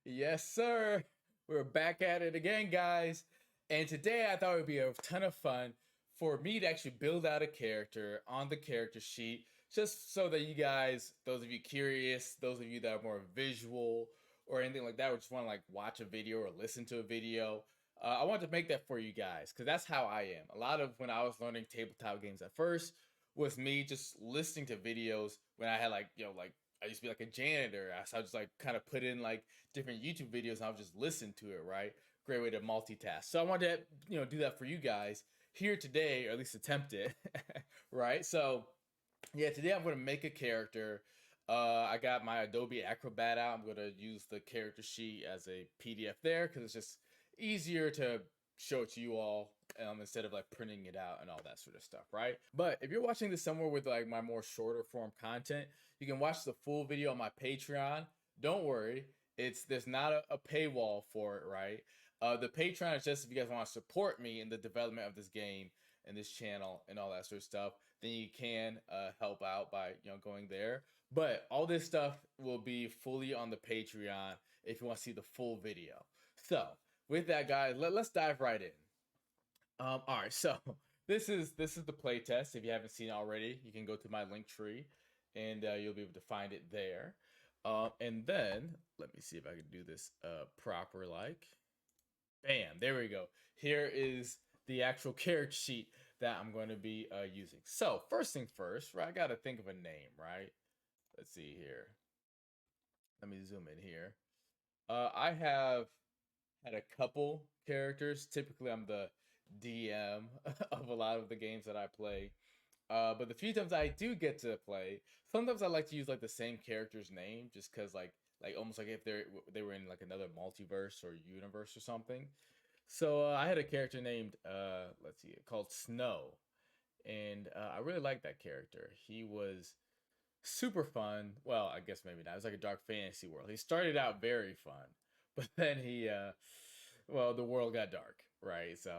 Yes, sir. We're back at it again, guys. And today I thought it would be a ton of fun for me to actually build out a character on the character sheet, just so that you guys, those of you curious, those of you that are more visual or anything like that, or just want to like watch a video or listen to a video, I want to make that for you guys because that's how I am. A lot of when I was learning tabletop games at first was me just listening to videos when I had like I used to be like a janitor. So I just like kind of put in like different YouTube videos and I'll just listen to it, right? Great way to multitask. So I wanted to, do that for you guys here today, or at least attempt it, right? So yeah, today I'm going to make a character. I got my Adobe Acrobat out. I'm going to use the character sheet as a PDF there because it's just easier to show it to you all instead of like printing it out and all that sort of stuff, right? But if you're watching this somewhere with like my more shorter form content, you can watch the full video on my Patreon. Don't worry, there's not a paywall for it, right? The Patreon is just if you guys want to support me in the development of this game and this channel and all that sort of stuff, then you can help out by going there. But all this stuff will be fully on the Patreon if you want to see the full video. So with that, guys, let's dive right in. All right, so this is the playtest. If you haven't seen it already, you can go to my link tree, and you'll be able to find it there. And then let me see if I can do this proper. Like, bam, there we go. Here is the actual character sheet that I'm going to be using. So first thing first, right? I got to think of a name, right? Let's see here. Let me zoom in here. I have had a couple characters. Typically, I'm the DM of a lot of the games that I play. But the few times I do get to play, sometimes I like to use like the same character's name, just because like almost like if they were in like another multiverse or universe or something. So I had a character named let's see, called Snow, and I really liked that character. He was super fun. Well, I guess maybe not. It was like a dark fantasy world. He started out very fun, but then well, the world got dark, right? So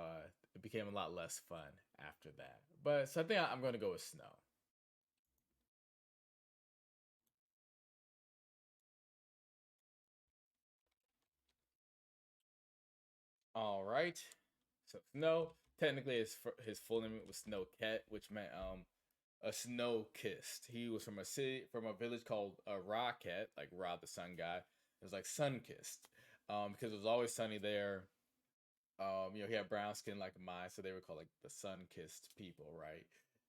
it became a lot less fun after that. But so I think I'm going to go with Snow. All right. So Snow, technically his full name was Snow Ket, which meant a snow kissed. He was from a city from a village called Rocket, like Ra the Sun God. It was like sun kissed, because it was always sunny there. He had brown skin like mine, so they were called like the sun kissed people, right?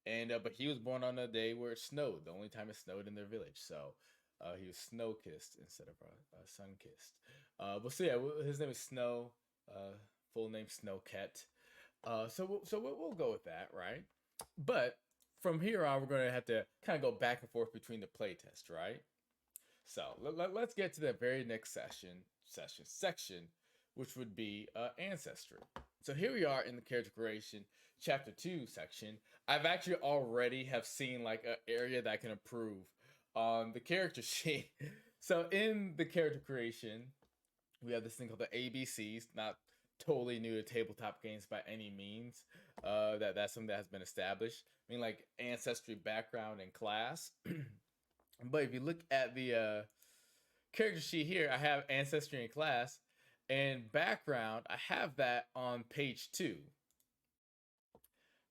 And but he was born on a day where it snowed, the only time it snowed in their village. So he was snow kissed instead of a sun kissed. But so yeah, his name is Snow. Uh, Full name Snowcat. So we'll go with that, right? But from here on, we're going to have to kind of go back and forth between the playtest, right? So let's get to the very next section, which would be ancestry. So here we are in the character creation chapter 2 section. I've actually already have seen like an area that I can improve on the character sheet. So in the character creation, we have this thing called the ABCs, not totally new to tabletop games by any means. That's something that has been established. I mean, like ancestry, background, and class. But if you look at the character sheet here, I have ancestry and class, and background. I have that on page 2.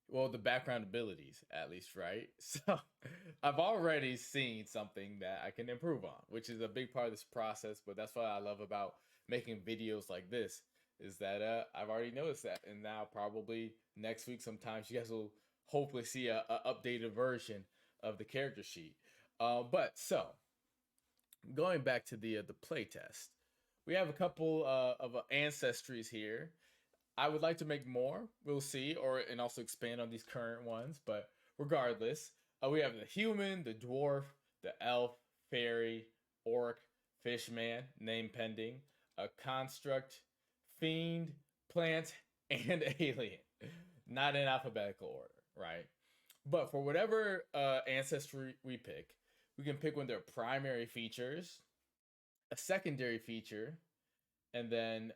Well, the background abilities, at least, right? So I've already seen something that I can improve on, which is a big part of this process. But that's what I love about making videos like this is that I've already noticed that, and now probably next week, sometimes you guys will hopefully see a updated version of the character sheet. But so going back to the playtest, we have a couple of ancestries here. I would like to make more. We'll see, or and also expand on these current ones. But regardless, we have the human, the dwarf, the elf, fairy, orc, fishman, name pending, a construct, fiend, plant, and alien. Not in alphabetical order, right? But for whatever ancestry we pick, we can pick one of their primary features, a secondary feature, and then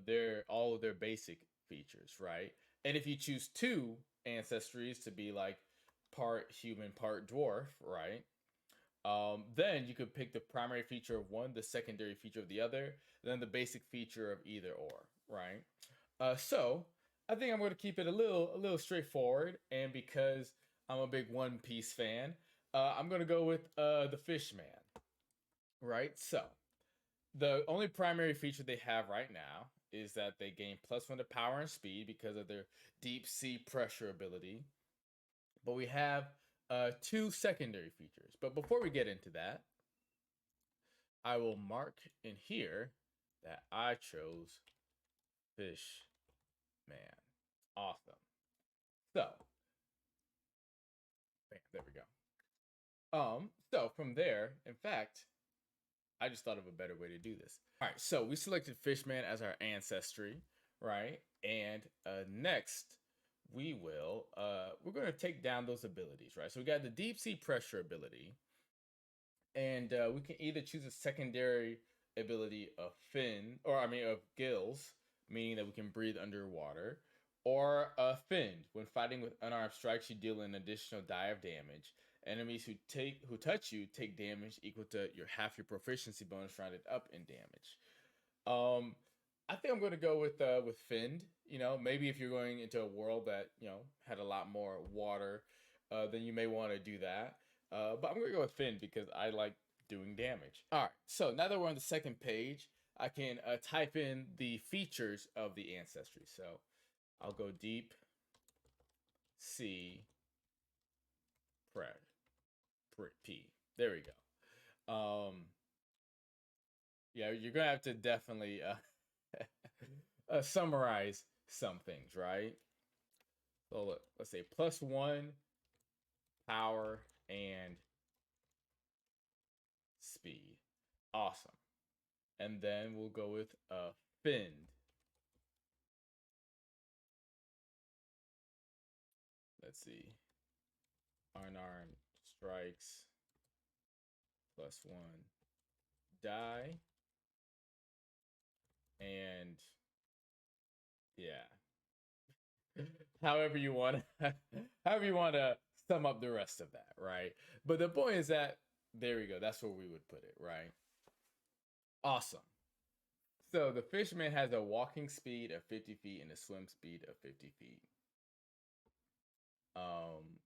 their all of their basic features, right? And if you choose two ancestries to be like part human, part dwarf, right? Then you could pick the primary feature of one, the secondary feature of the other, then the basic feature of either or, right? So I think I'm going to keep it a little straightforward, and because I'm a big One Piece fan, I'm going to go with the Fishman, right? So the only primary feature they have right now is that they gain +1 to power and speed because of their deep sea pressure ability. But we have two secondary features. But before we get into that, I will mark in here that I chose Fish Man. Awesome. So, bam, there we go. So from there, in fact, I just thought of a better way to do this. All right, so we selected Fishman as our ancestry, right? And next, we're going to take down those abilities, right? So we got the deep sea pressure ability, and we can either choose a secondary ability of of gills, meaning that we can breathe underwater, or a fin. When fighting with unarmed strikes, you deal an additional die of damage. Enemies who touch you take damage equal to your half your proficiency bonus rounded up in damage. Um, I think I'm going to go with Finned. You know, maybe if you're going into a world that had a lot more water, then you may want to do that. But I'm going to go with Finn because I like doing damage. All right. So now that we're on the second page, I can type in the features of the ancestry. So I'll go deep C P. There we go. Yeah, you're gonna have to definitely summarize some things, right? So let's say +1 power and speed. Awesome. And then we'll go with Finned. Let's see. Unarmed strikes +1 die. And yeah. however you want however you want to sum up the rest of that, right? But the point is that there we go. That's where we would put it, right? Awesome. So the Fishman has a walking speed of 50 feet and a swim speed of 50 feet. Um,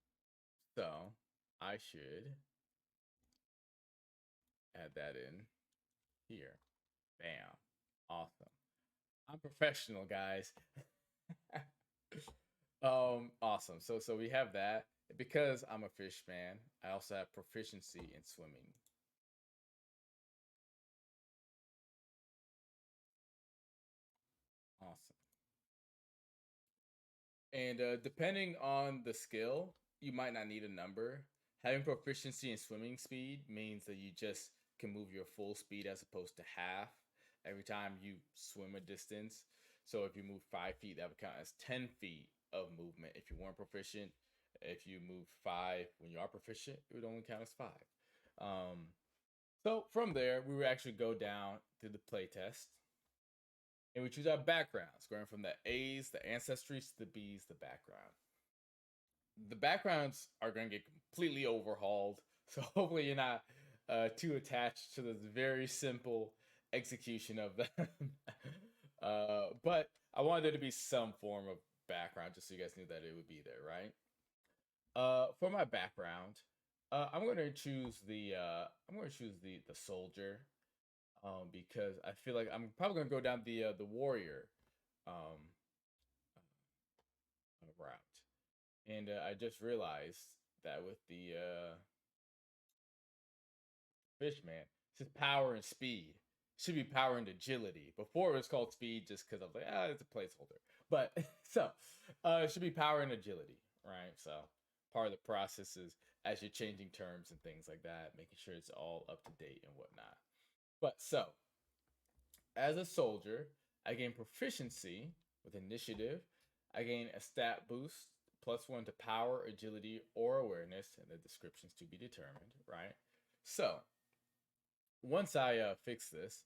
so I should add that in here. Bam. Awesome. I'm professional, guys. Awesome. So we have that. Because I'm a fish man, I also have proficiency in swimming. Awesome. And depending on the skill, you might not need a number. Having proficiency in swimming speed means that you just can move your full speed as opposed to half every time you swim a distance. So if you move 5 feet, that would count as 10 feet of movement if you weren't proficient. If you move five when you are proficient, it would only count as five. So from there, we would actually go down to the playtest and we choose our backgrounds, going from the A's, the ancestries, to the B's, the background. The backgrounds are going to get completely overhauled, so hopefully you're not too attached to this very simple execution of them. But I wanted there to be some form of background, just so you guys knew that it would be there, right? For my background, I'm going to choose the soldier, because I feel like I'm probably gonna go down the warrior um, route, and I just realized that with the Fishman, it's just power and speed. It should be power and agility. Before it was called speed, just because I was like, it's a placeholder. But so it should be power and agility, right? So part of the process is as you're changing terms and things like that, making sure it's all up to date and whatnot. But so as a soldier, I gain proficiency with initiative. I gain a stat boost, +1 to power, agility, or awareness, and the descriptions to be determined, right? So, once I fix this,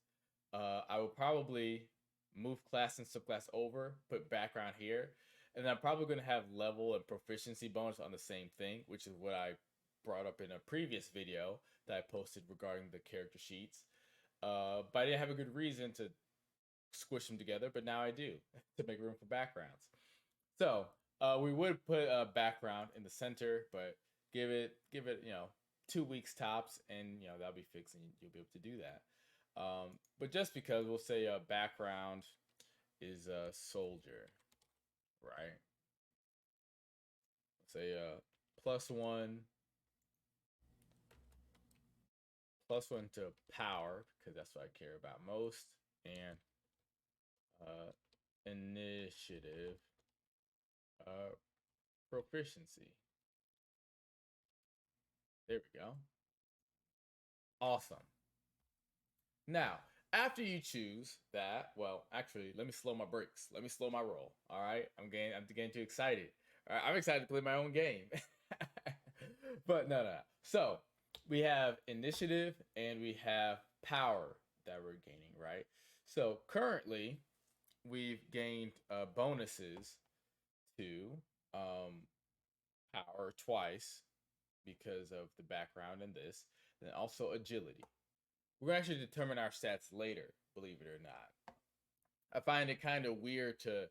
I will probably move class and subclass over, put background here, and I'm probably going to have level and proficiency bonus on the same thing, which is what I brought up in a previous video that I posted regarding the character sheets. But I didn't have a good reason to squish them together, but now I do to make room for backgrounds. So we would put a background in the center, but give it 2 weeks tops, and that'll be fixed, and you'll be able to do that. But just because we'll say a background is a soldier, right? Say +1 to power, because that's what I care about most, and initiative proficiency. There we go. Awesome. Now, after you choose that, well, actually, let me slow my brakes. Let me slow my roll. All right, I'm getting too excited. All right, I'm excited to play my own game. But no. So we have initiative and we have power that we're gaining, right? So currently, we've gained bonuses to power twice because of the background in this, and also agility. We're going to actually determine our stats later, believe it or not. I find it kind of weird to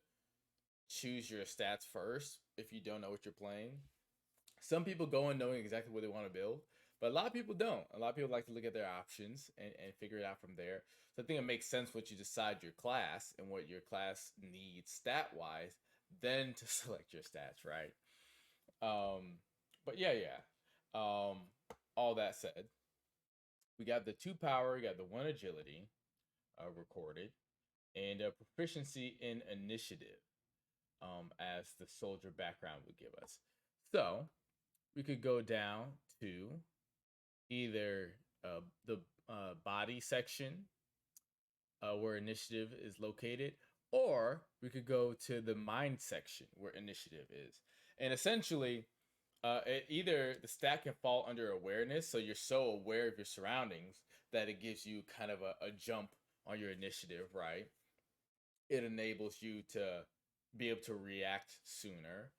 choose your stats first if you don't know what you're playing. Some people go in knowing exactly what they want to build, but a lot of people don't. A lot of people like to look at their options and figure it out from there. So I think it makes sense once you decide your class and what your class needs stat wise, then to select your stats, right? But yeah. All that said, we got the 2 power, we got the 1 agility recorded, and a proficiency in initiative as the soldier background would give us. So we could go down to either the body section where initiative is located, or we could go to the mind section where initiative is. And essentially, either the stat can fall under awareness, so you're so aware of your surroundings that it gives you kind of a jump on your initiative, right? It enables you to be able to react sooner,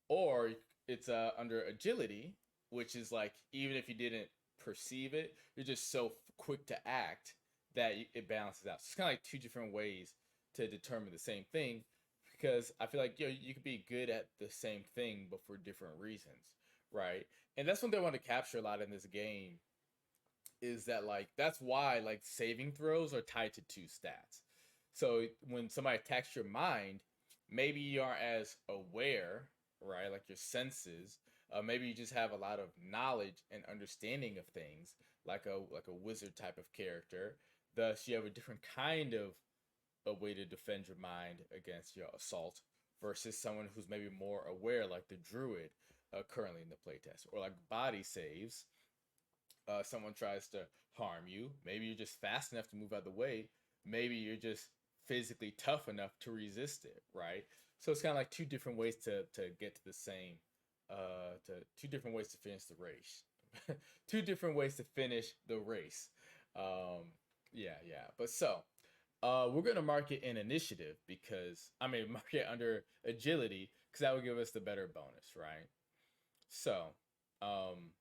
or it's under agility, which is like even if you didn't perceive it, you're just so quick to act that it balances out. So it's kind of like two different ways to determine the same thing, because I feel like you could be good at the same thing but for different reasons, right? And that's something I want to capture a lot in this game, is that like that's why like saving throws are tied to 2 stats. So when somebody attacks your mind, maybe you aren't as aware, right? Like your senses. Maybe you just have a lot of knowledge and understanding of things, like a wizard type of character. Thus, you have a different kind of a way to defend your mind against your assault versus someone who's maybe more aware, like the druid currently in the playtest, or like body saves. Someone tries to harm you. Maybe you're just fast enough to move out of the way. Maybe you're just physically tough enough to resist it, right? So it's kind of like two different ways to get to the same, to two different ways to finish the race. Two different ways to finish the race. Yeah. But so, we're gonna mark it in initiative because mark it under agility because that would give us the better bonus, right? So, kind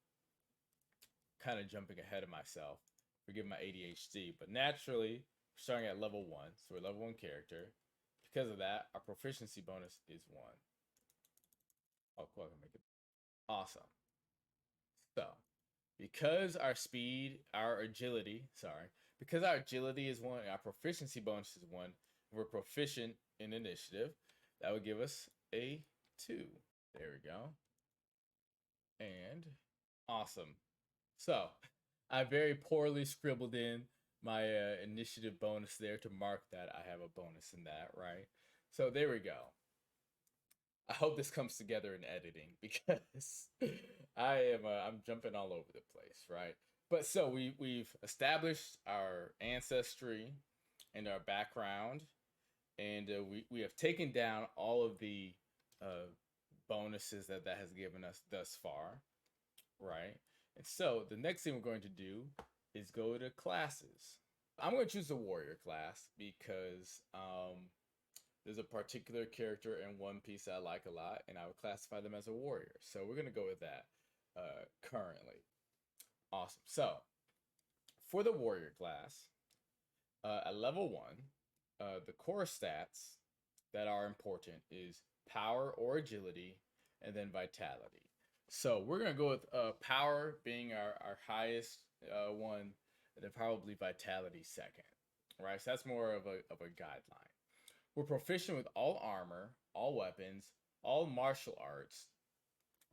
of jumping ahead of myself, forgive my ADHD, but naturally, we're starting at level 1, so we're level 1 character. Because of that, our proficiency bonus is 1. Oh, cool, I can make it. Awesome. So, because our agility is 1, our proficiency bonus is 1, we're proficient in initiative, that would give us a 2. There we go. And awesome. So, I very poorly scribbled in my initiative bonus there to mark that I have a bonus in that, right? So there we go. I hope this comes together in editing because I'm jumping all over the place, right? But so we've established our ancestry and our background, and we have taken down all of the bonuses that has given us thus far, right? And so the next thing we're going to do is go to classes. I'm going to choose the warrior class because there's a particular character in One Piece I like a lot, and I would classify them as a warrior. So we're going to go with that currently. Awesome. So for the warrior class, at level 1, the core stats that are important is power or agility, and then vitality. So we're gonna go with power being our highest one, and then probably vitality second. Right, so that's more of a guideline. We're proficient with all armor, all weapons, all martial arts,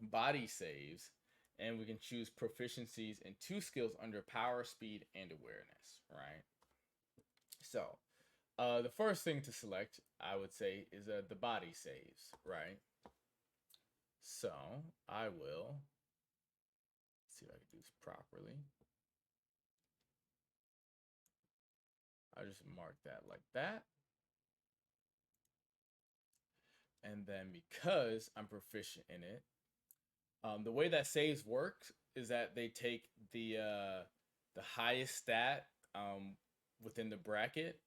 body saves, and we can choose proficiencies in 2 skills under power, speed, and awareness. Right. So the first thing to select, I would say, is the body saves. Right. So I will see if I can do this properly. I'll just mark that like that. And then because I'm proficient in it, the way that saves works is that they take the highest stat within the bracket,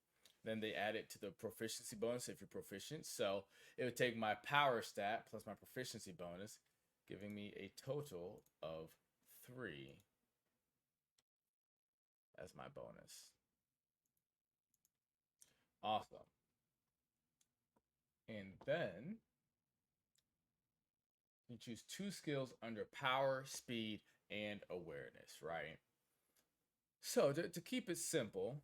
then they add it to the proficiency bonus if you're proficient. So it would take my power stat plus my proficiency bonus, giving me a total of 3 as my bonus. Awesome. And then you choose 2 skills under power, speed, and awareness, right? So to keep it simple,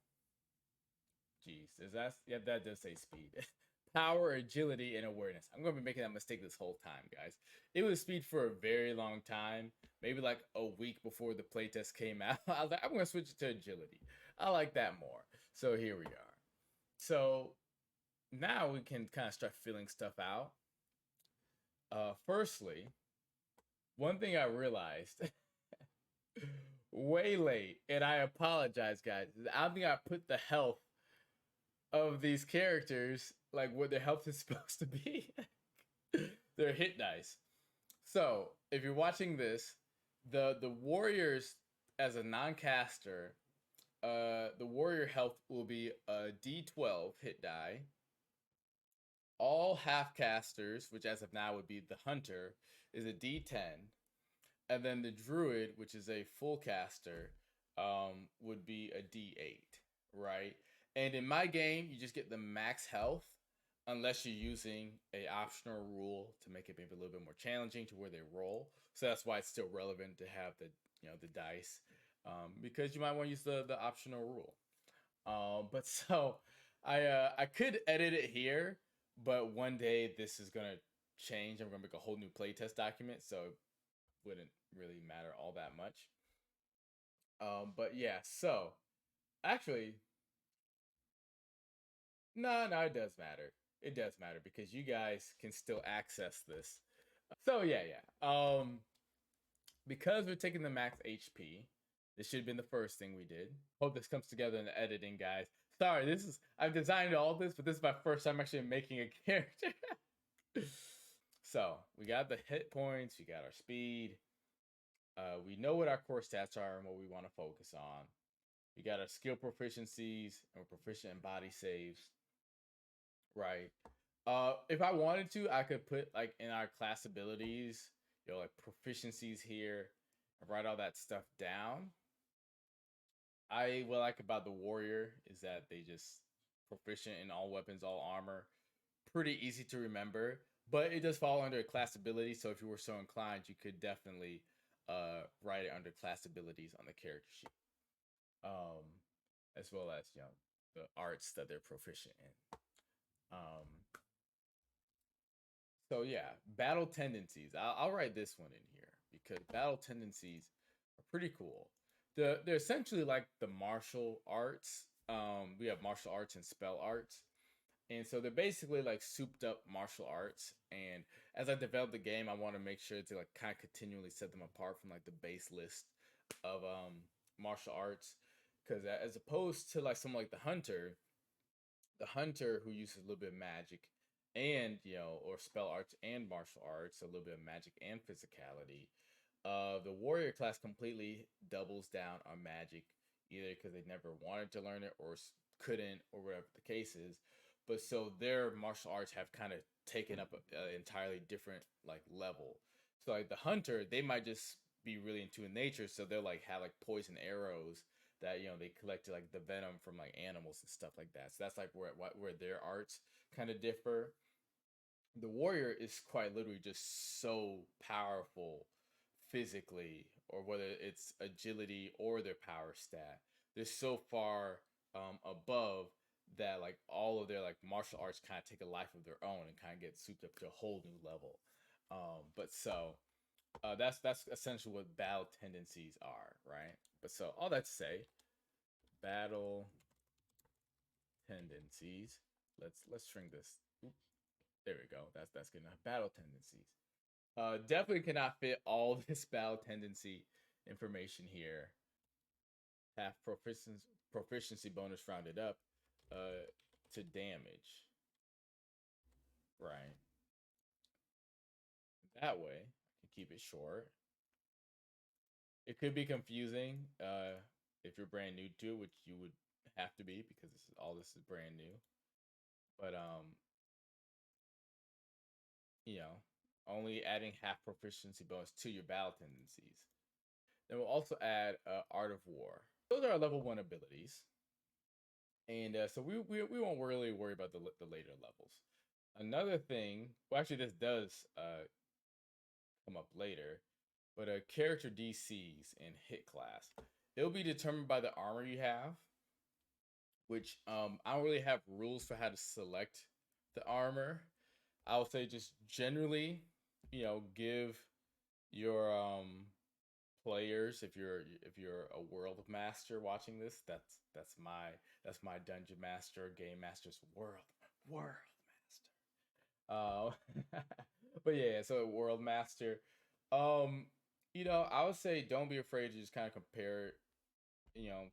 geez, that does say speed. Power, agility, and awareness. I'm gonna be making that mistake this whole time, guys. It was speed for a very long time, maybe like a week before the playtest came out. I was like, I'm gonna switch it to agility. I like that more. So here we are. So now we can kind of start filling stuff out. Firstly, one thing I realized way late, and I apologize, guys. I think I put the health of these characters like what their health is supposed to be. Their hit dice. So if you're watching this, the warriors as a non-caster, the warrior health will be a D12 hit die. All half casters, which as of now would be the hunter, is a D10, and then the druid, which is a full caster, would be a D8, right? And in my game, you just get the max health, unless you're using a optional rule to make it maybe a little bit more challenging to where they roll. So that's why it's still relevant to have the dice, because you might want to use the optional rule. But so I could edit it here, but one day this is gonna change. I'm gonna make a whole new playtest document, so it wouldn't really matter all that much. But yeah, so actually, no, it does matter. It does matter because you guys can still access this. So yeah. Because we're taking the max HP, this should have been the first thing we did. Hope this comes together in the editing, guys. Sorry, I've designed all this, but this is my first time actually making a character. So we got the hit points, we got our speed. We know what our core stats are and what we want to focus on. We got our skill proficiencies and we're proficient in body saves. Right. If I wanted to, I could put like in our class abilities, like proficiencies here, and write all that stuff down. What I like about the warrior is that they just proficient in all weapons, all armor, pretty easy to remember. But it does fall under class ability, so if you were so inclined, you could definitely write it under class abilities on the character sheet, um, as well as the arts that they're proficient in. So yeah, battle tendencies. I'll write this one in here because battle tendencies are pretty cool. They're essentially like the martial arts. We have martial arts and spell arts, and so they're basically like souped up martial arts. And as I develop the game, I want to make sure to like kind of continually set them apart from like the base list of martial arts, because as opposed to like someone like the hunter who uses a little bit of magic and or spell arts and martial arts, a little bit of magic and physicality. The warrior class completely doubles down on magic, either because they never wanted to learn it or couldn't, or whatever the case is. But so their martial arts have kind of taken up an entirely different like level. So like the hunter, they might just be really into nature, so they'll like have like poison arrows that they collected like the venom from like animals and stuff like that. So that's like where their arts kind of differ. The warrior is quite literally just so powerful physically, or whether it's agility or their power stat. They're so far above that like all of their like martial arts kind of take a life of their own and kind of get souped up to a whole new level. That's essentially what battle tendencies are, right? But so all that to say, battle tendencies. Let's shrink this. Oop, there we go. That's good enough. Battle tendencies. Definitely cannot fit all this battle tendency information here. Half proficiency bonus rounded up to damage. Right. That way, I can keep it short. It could be confusing if you're brand new to it, which you would have to be because this is brand new. But only adding half proficiency bonus to your battle tendencies. Then we'll also add Art of War. Those are our level 1 abilities. And so we won't really worry about the later levels. Another thing, well, actually, this does come up later, but character DCs and hit class. It'll be determined by the armor you have, which I don't really have rules for how to select the armor. I would say just generally, give your players, if you're a world master watching this, that's my dungeon master, game master's world master. But yeah, so world master. I would say don't be afraid to just kind of compare it,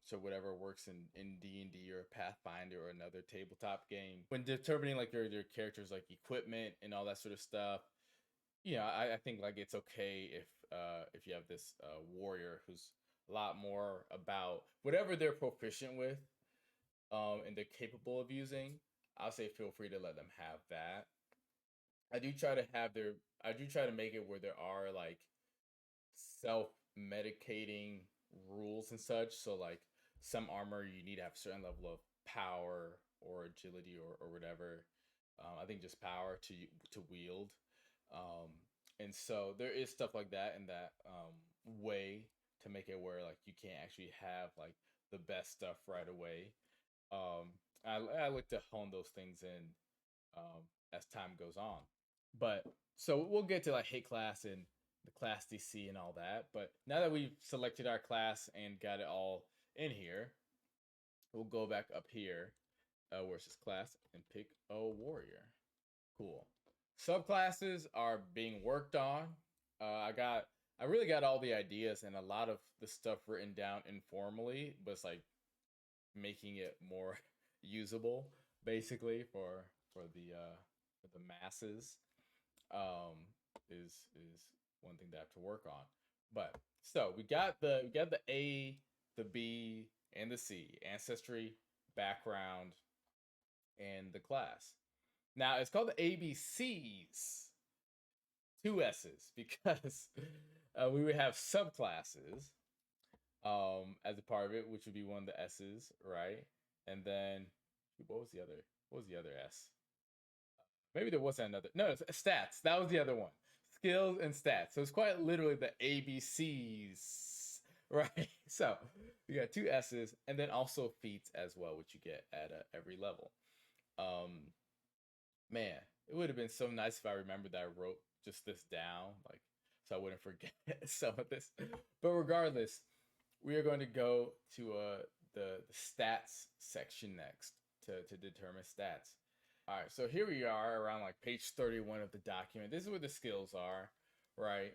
to whatever works in D&D or Pathfinder or another tabletop game when determining like your characters like equipment and all that sort of stuff. I think like it's okay if you have this warrior who's a lot more about whatever they're proficient with and they're capable of using. I'll say feel free to let them have that. I do try to make it where there are like self medicating rules and such. So like some armor you need to have a certain level of power or agility or whatever. I think just power to wield. Um, and so there is stuff like that in that way to make it where like you can't actually have like the best stuff right away. I like to hone those things in as time goes on. But so we'll get to like hit class and the class DC and all that. But now that we've selected our class and got it all in here, we'll go back up here where it says class and pick a warrior. Cool. Subclasses are being worked on. I really got all the ideas and a lot of the stuff written down informally, but it's like making it more usable basically for the masses um is one thing that I have to work on. But so we got the A, the B, and the C: ancestry, background, and the class. Now it's called the ABCs, two S's, because we would have subclasses as a part of it, which would be one of the S's, right? And then what was the other S? Maybe there wasn't another. No, it's stats. That was the other one. Skills and stats. So it's quite literally the ABCs, right? So you got two S's, and then also feats as well, which you get at every level. Um, Man, it would have been so nice if I remembered that I wrote just this down, like so I wouldn't forget some of this. But regardless, we are going to go to the stats section next to determine stats. All right, so here we are around like page 31 of the document. This is where the skills are, right?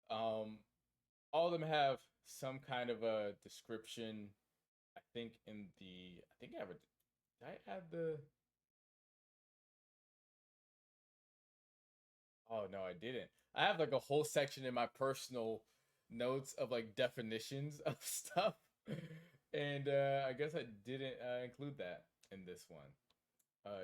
All of them have some kind of a description. I think I have a. Did I add the? Oh no, I didn't. I have like a whole section in my personal notes of like definitions of stuff, and I guess I didn't include that in this one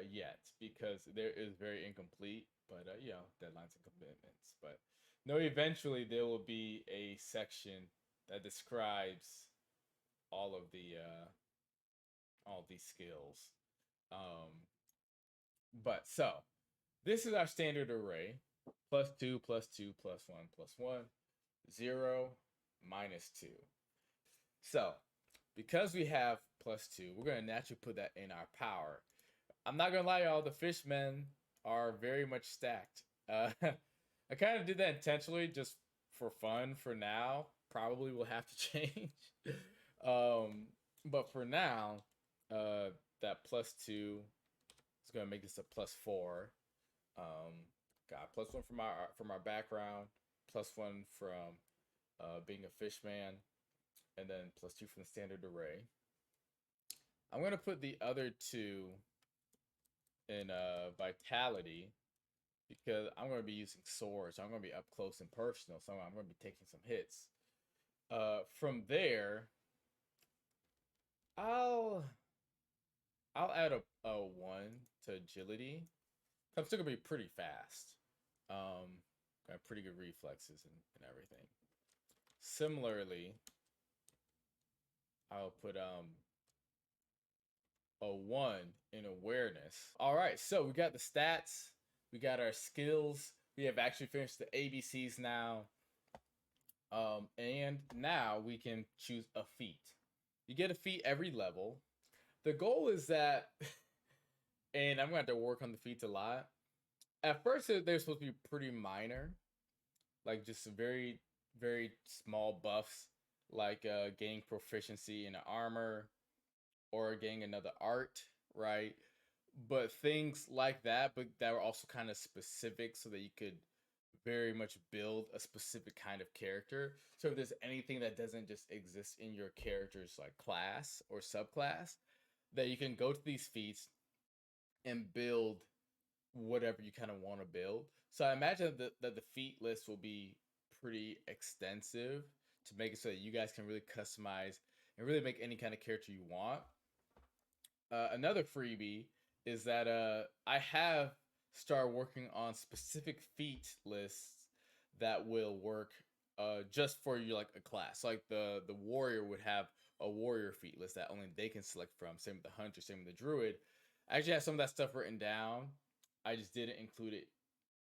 yet because there is very incomplete. But deadlines and commitments. But no, eventually there will be a section that describes all of the all these skills. But so this is our standard array: +2, +2, +1, +1, 0, -2. So because we have +2, we're gonna naturally put that in our power. I'm not gonna lie, y'all, the fishmen are very much stacked. I kind of did that intentionally just for fun for now. Probably will have to change. um, but for now, that +2 is gonna make this a +4. Got +1 from our background, +1 from being a fishman, and then +2 from the standard array. I'm gonna put the other two in vitality because I'm gonna be using swords. So I'm gonna be up close and personal, so I'm gonna be taking some hits. From there, I'll add a 1 to agility. I'm still gonna be pretty fast. Got pretty good reflexes and everything. Similarly, I'll put a 1 in awareness. All right, so we got the stats, we got our skills, we have actually finished the ABCs now. And now we can choose a feat. You get a feat every level. The goal is that, and I'm gonna have to work on the feats a lot. At first, they're supposed to be pretty minor, like just very, very small buffs, like gaining proficiency in armor or getting another art, right? But things like that, but that were also kind of specific so that you could very much build a specific kind of character. So if there's anything that doesn't just exist in your character's like class or subclass, that you can go to these feats and build whatever you kind of want to build. So I imagine that the feat list will be pretty extensive to make it so that you guys can really customize and really make any kind of character you want. Another freebie is that I have started working on specific feat lists that will work just for you, like a class. So, like the warrior would have a warrior feat list that only they can select from. Same with the hunter, same with the druid. I actually have some of that stuff written down. I just didn't include it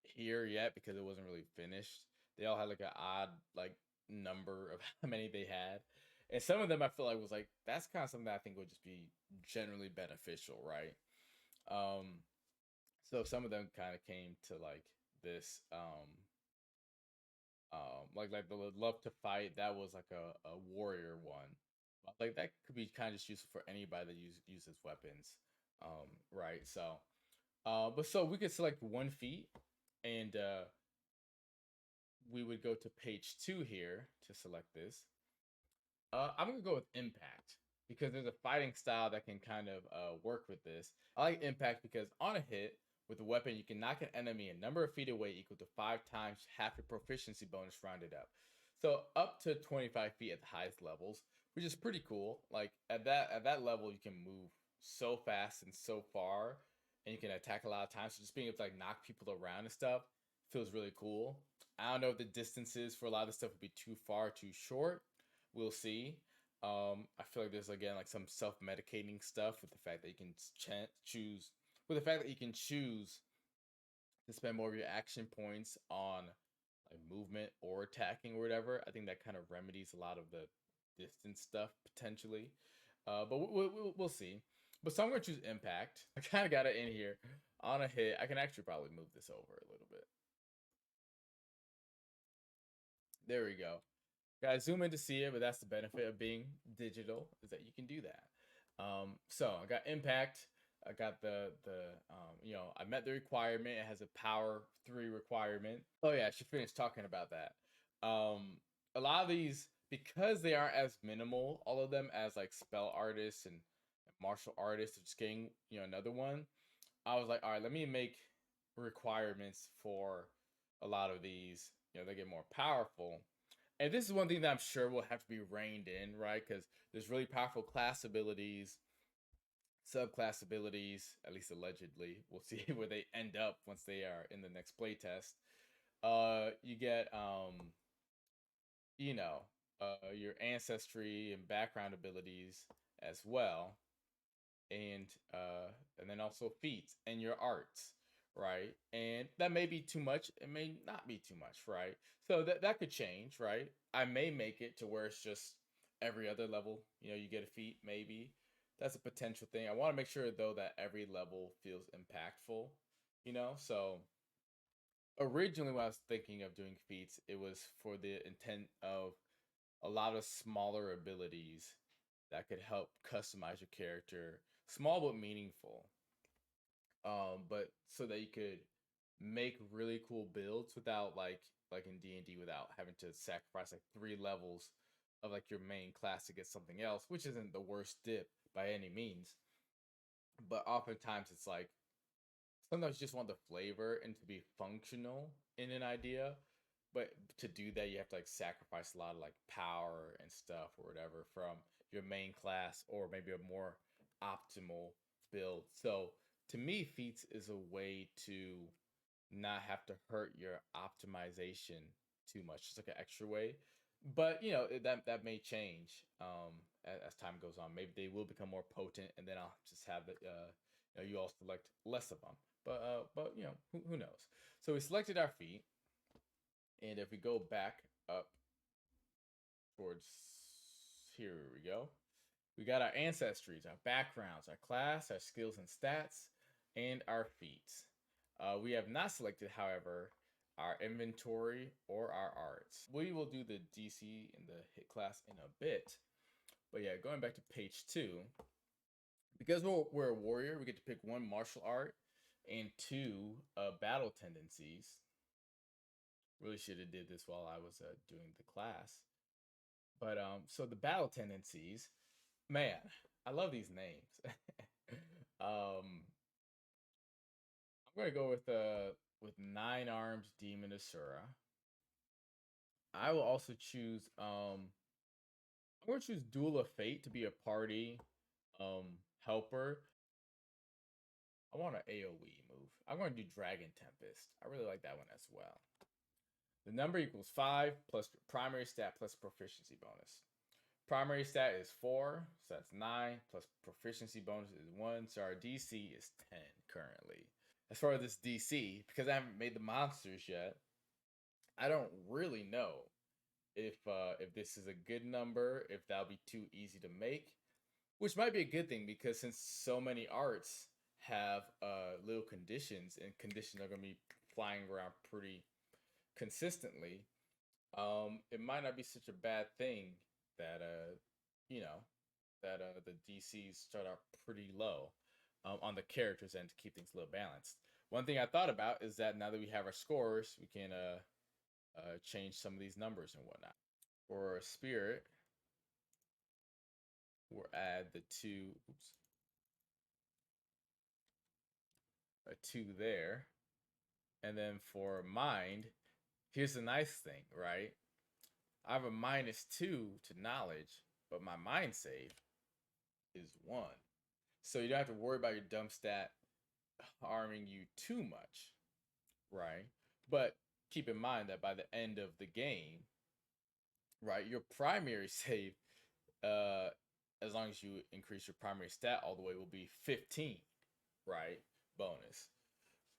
here yet because it wasn't really finished. They all had like an odd like number of how many they had. And some of them I feel like was like that's kind of something that I think would just be generally beneficial, right? Um so some of them kind of came to like this like the love to fight, that was like a warrior one. Like that could be kind of just useful for anybody that uses weapons. Right. So but so we could select one feat and we would go to page 2 here to select this. I'm gonna go with impact because there's a fighting style that can kind of work with this. I like impact because on a hit with a weapon, you can knock an enemy a number of feet away equal to 5 times half your proficiency bonus rounded up. So up to 25 feet at the highest levels, which is pretty cool. Like at that level, you can move so fast and so far, and you can attack a lot of times. So just being able to like knock people around and stuff feels really cool. I don't know if the distances for a lot of this stuff would be too far, too short. We'll see. I feel like there's again like some self-medicating stuff with the fact that you can choose with the fact that you can choose to spend more of your action points on like movement or attacking or whatever. I think that kind of remedies a lot of the distance stuff potentially. But we'll see. But so I'm gonna choose impact. I kind of got it in here on a hit. I can actually probably move this over a little bit. There we go. Gotta zoom in to see it, but that's the benefit of being digital is that you can do that. So I got impact. I got I met the requirement. It has a power 3 requirement. Oh yeah, I should finish talking about that. A lot of these, because they aren't as minimal, all of them as like spell artists and martial artists, just getting another one. I was like, all right, let me make requirements for a lot of these. They get more powerful. And this is one thing that I'm sure will have to be reined in, right? Because there's really powerful class abilities, subclass abilities, at least allegedly. We'll see where they end up once they are in the next playtest. You get, you know, your ancestry and background abilities as well, and and then also feats and your arts, right? And that may be too much, it may not be too much, right? So that could change, right? I may make it to where it's just every other level, you get a feat, maybe. That's a potential thing. I want to make sure though that every level feels impactful, so originally when I was thinking of doing feats, it was for the intent of a lot of smaller abilities that could help customize your character, small but meaningful. But so that you could make really cool builds without like in D&D without having to sacrifice like 3 levels of like your main class to get something else, which isn't the worst dip by any means. But oftentimes it's like sometimes you just want the flavor and to be functional in an idea. But to do that, you have to like sacrifice a lot of like power and stuff or whatever from your main class or maybe a more optimal build. So to me, feats is a way to not have to hurt your optimization too much. It's like an extra way. But that may change as time goes on. Maybe they will become more potent, and then I'll just have it. You all select less of them. But who knows? So we selected our feat, and if we go back up towards here, we go. We got our ancestries, our backgrounds, our class, our skills and stats, and our feats. We have not selected, however, our inventory or our arts. We will do the DC and the hit class in a bit. But yeah, going back to page 2, because we're a warrior, we get to pick 1 martial art and 2 battle tendencies. Really should have did this while I was doing the class. But so the battle tendencies, man, I love these names. I'm gonna go with 9 arms demon Asura. I will also choose I'm gonna choose Duel of Fate to be a party helper. I want an AoE move. I'm gonna do Dragon Tempest. I really like that one as well. The number equals 5 plus primary stat plus proficiency bonus. Primary stat is 4, so that's 9, plus proficiency bonus is 1, so our DC is 10 currently. As far as this DC, because I haven't made the monsters yet, I don't really know if this is a good number, if that'll be too easy to make, which might be a good thing because since so many arts have little conditions and conditions are going to be flying around pretty consistently, it might not be such a bad thing that you know the DCs start out pretty low on the characters end to keep things a little balanced. One thing I thought about is that now that we have our scores, we can change some of these numbers and whatnot. For spirit, we'll add the two. Oops, a 2 there. And then for mind, here's the nice thing, right? I have a -2 to knowledge, but my mind save is 1. So you don't have to worry about your dump stat harming you too much, right? But keep in mind that by the end of the game, right, your primary save, uh, as long as you increase your primary stat all the way, will be 15, right? Bonus.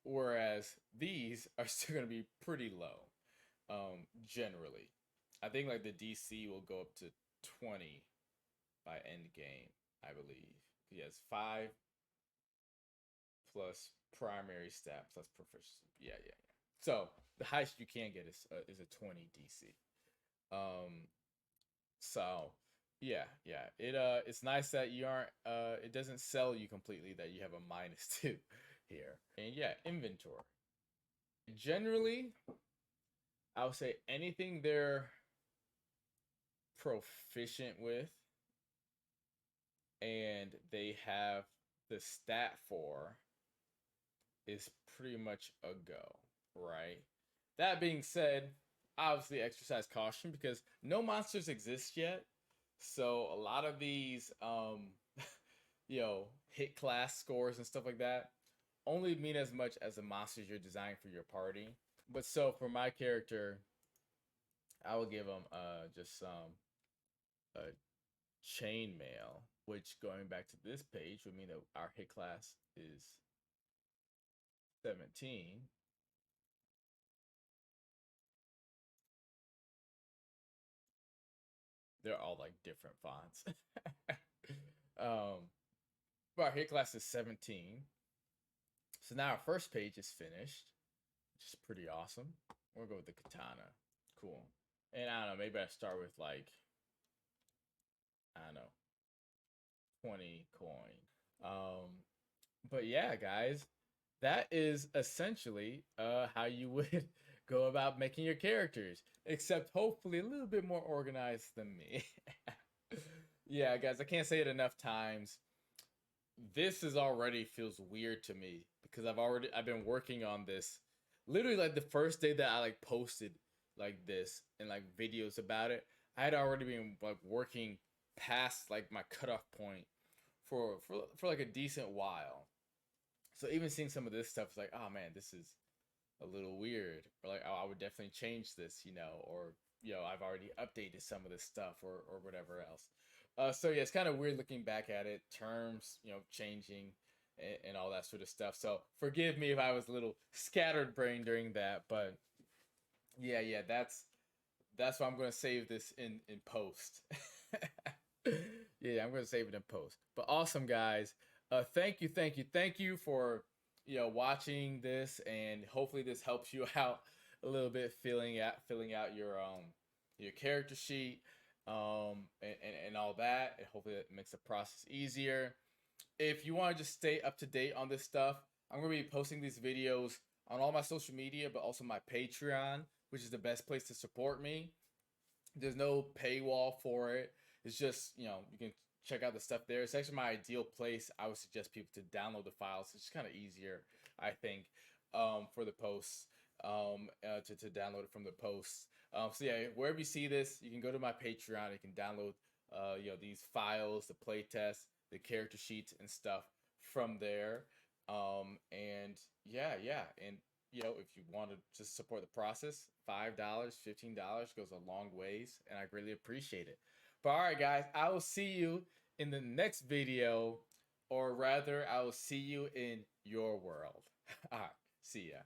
Whereas these are still going to be pretty low, generally. I think like the DC will go up to 20 by end game, I believe. He has 5 plus primary stat plus proficiency. Yeah. So the highest you can get is a 20 DC. Um, so yeah. It's nice that you aren't. It doesn't sell you completely that you have a -2 here. And yeah, inventory. Generally, I would say anything they're proficient with and they have the stat for is pretty much a go, right? That being said, obviously exercise caution because no monsters exist yet. So a lot of these hit class scores and stuff like that only mean as much as the monsters you're designing for your party. But so for my character, I will give them just some a chainmail, which going back to this page would mean that our hit class is 17. They're all like different fonts. But our hit class is 17. So now our first page is finished, which is pretty awesome. We'll go with the katana. Cool. And I don't know, maybe I start with like, I don't know, 20 coin. But yeah, guys, that is essentially how you would go about making your characters, except hopefully a little bit more organized than me. Yeah, guys, I can't say it enough times. This is already feels weird to me because I've been working on this literally like the first day that I like posted like this and like videos about it. I had already been like working past like my cutoff point for like a decent while. So even seeing some of this stuff is like, oh man, this is a little weird. Or like, oh, I would definitely change this, or I've already updated some of this stuff or whatever else. So yeah, it's kind of weird looking back at it, terms, changing and all that sort of stuff. So forgive me if I was a little scattered brain during that, but yeah, that's why I'm gonna save this in post. Yeah, I'm gonna save it in post. But awesome, guys. Thank you for watching this, and hopefully this helps you out a little bit filling out your character sheet, and all that, and hopefully it makes the process easier. If you want to just stay up to date on this stuff, I'm gonna be posting these videos on all my social media, but also my Patreon, which is the best place to support me. There's no paywall for it. It's just, you can check out the stuff there. It's actually my ideal place. I would suggest people to download the files. It's kind of easier, I think, for the posts, to download it from the posts. So yeah, wherever you see this, you can go to my Patreon. You can download, these files, the playtest, the character sheets and stuff from there. And yeah, and if you want to just support the process, $5, $15 goes a long ways, and I greatly appreciate it. But all right, guys, I will see you in the next video, or rather, I will see you in your world. All right, see ya.